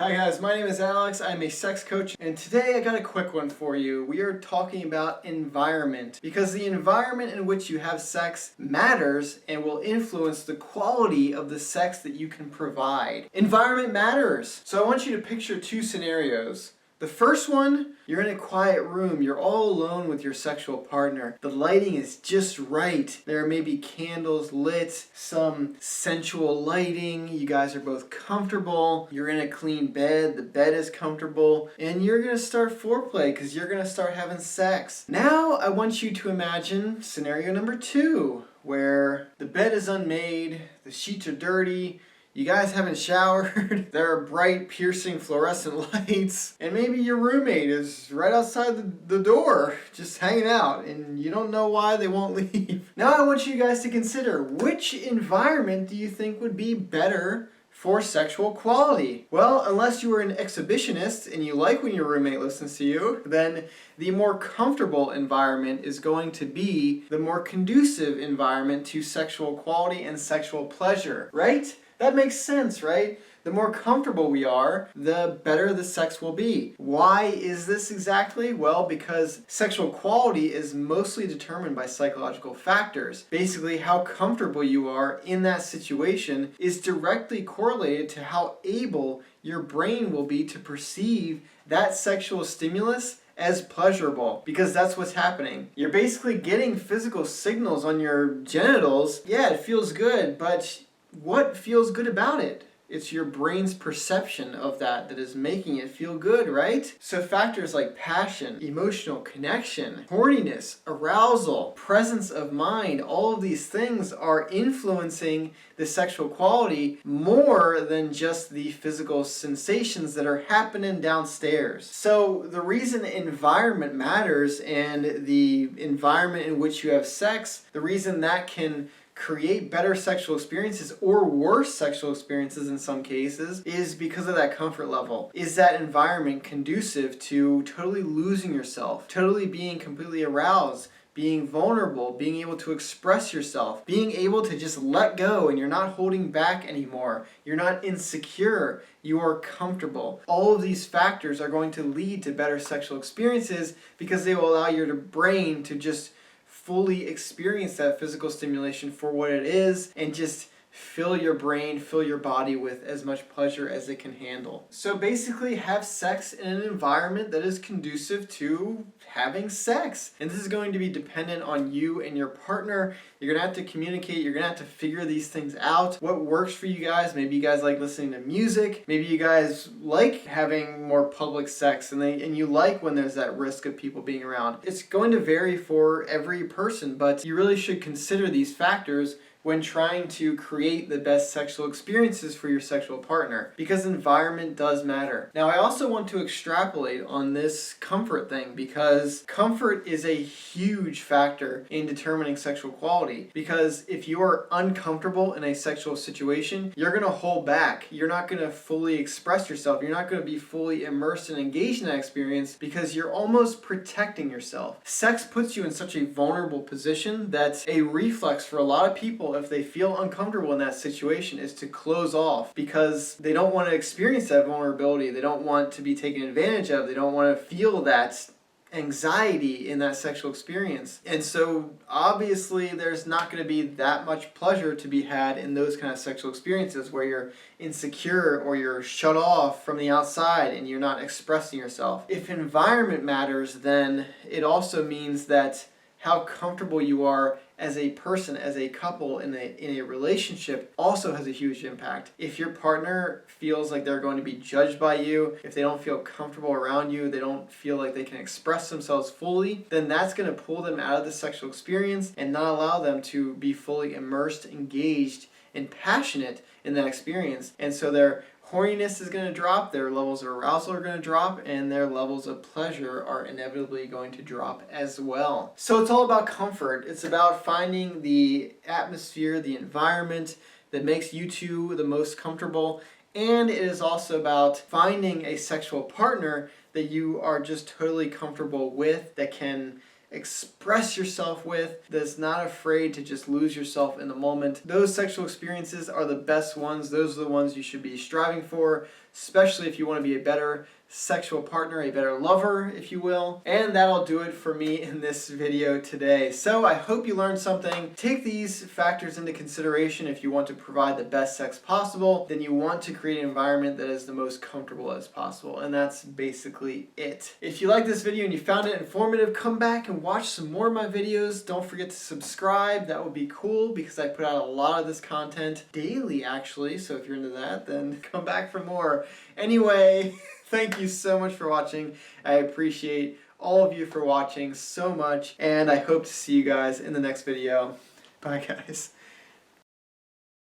Hi guys, my name is Alex. I'm a sex coach, and today I got a quick one for you. We are talking about environment, because the environment in which you have sex matters and will influence the quality of the sex that you can provide. Environment matters. So I want you to picture two scenarios. The first one, you're in a quiet room, you're all alone with your sexual partner. The lighting is just right. There may be candles lit, some sensual lighting, you guys are both comfortable, you're in a clean bed, the bed is comfortable, and you're gonna start foreplay because you're gonna start having sex. Now I want you to imagine scenario number two, where the bed is unmade, the sheets are dirty, you guys haven't showered, there are bright, piercing fluorescent lights, and maybe your roommate is right outside the door, just hanging out, and you don't know why they won't leave. Now I want you guys to consider, which environment do you think would be better for sexual quality? Well, unless you are an exhibitionist and you like when your roommate listens to you, then the more comfortable environment is going to be the more conducive environment to sexual quality and sexual pleasure, right? That makes sense, right? The more comfortable we are, the better the sex will be. Why is this exactly? Well, because sexual quality is mostly determined by psychological factors. Basically, how comfortable you are in that situation is directly correlated to how able your brain will be to perceive that sexual stimulus as pleasurable, because that's what's happening. You're basically getting physical signals on your genitals. Yeah, it feels good, but what feels good about it? It's your brain's perception of that is making it feel good, right? So factors like passion, emotional connection, horniness, arousal, presence of mind, all of these things are influencing the sexual quality more than just the physical sensations that are happening downstairs. So the reason environment matters, and the environment in which you have sex, the reason that can create better sexual experiences or worse sexual experiences in some cases is because of that comfort level. Is that environment conducive to totally losing yourself, totally being completely aroused, being vulnerable, being able to express yourself, being able to just let go, and you're not holding back anymore. You're not insecure. You are comfortable. All of these factors are going to lead to better sexual experiences because they will allow your brain to just fully experience that physical stimulation for what it is and just fill your brain, fill your body with as much pleasure as it can handle. So basically, have sex in an environment that is conducive to having sex. And this is going to be dependent on you and your partner. You're gonna have to communicate, you're gonna have to figure these things out. What works for you guys? Maybe you guys like listening to music. Maybe you guys like having more public sex and you like when there's that risk of people being around. It's going to vary for every person, but you really should consider these factors when trying to create the best sexual experiences for your sexual partner, because environment does matter. Now, I also want to extrapolate on this comfort thing, because comfort is a huge factor in determining sexual quality. Because if you are uncomfortable in a sexual situation, you're going to hold back. You're not going to fully express yourself. You're not going to be fully immersed and engaged in that experience because you're almost protecting yourself. Sex puts you in such a vulnerable position that a reflex for a lot of people, if they feel uncomfortable in that situation, is to close off because they don't want to experience that vulnerability. They don't want to be taken advantage of. They don't want to feel that anxiety in that sexual experience. And so obviously there's not going to be that much pleasure to be had in those kind of sexual experiences where you're insecure or you're shut off from the outside and you're not expressing yourself. If environment matters, then it also means that how comfortable you are as a person, as a couple in a relationship also has a huge impact. If your partner feels like they're going to be judged by you, if they don't feel comfortable around you, they don't feel like they can express themselves fully, then that's going to pull them out of the sexual experience and not allow them to be fully immersed, engaged, and passionate in that experience. And so their horniness is going to drop, their levels of arousal are going to drop, and their levels of pleasure are inevitably going to drop as well. So it's all about comfort. It's about finding the atmosphere, the environment that makes you two the most comfortable, and it is also about finding a sexual partner that you are just totally comfortable with, that can express yourself with, that's not afraid to just lose yourself in the moment. Those sexual experiences are the best ones. Those are the ones you should be striving for. especially if you want to be a better sexual partner, a better lover, if you will. And that'll do it for me in this video today. So I hope you learned something. Take these factors into consideration if you want to provide the best sex possible. Then you want to create an environment that is the most comfortable as possible. And that's basically it. If you like this video and you found it informative, come back and watch some more of my videos. Don't forget to subscribe. That would be cool because I put out a lot of this content daily actually. So if you're into that, then come back for more. Anyway, thank you so much for watching. I appreciate all of you for watching so much, and I hope to see you guys in the next video. Bye, guys.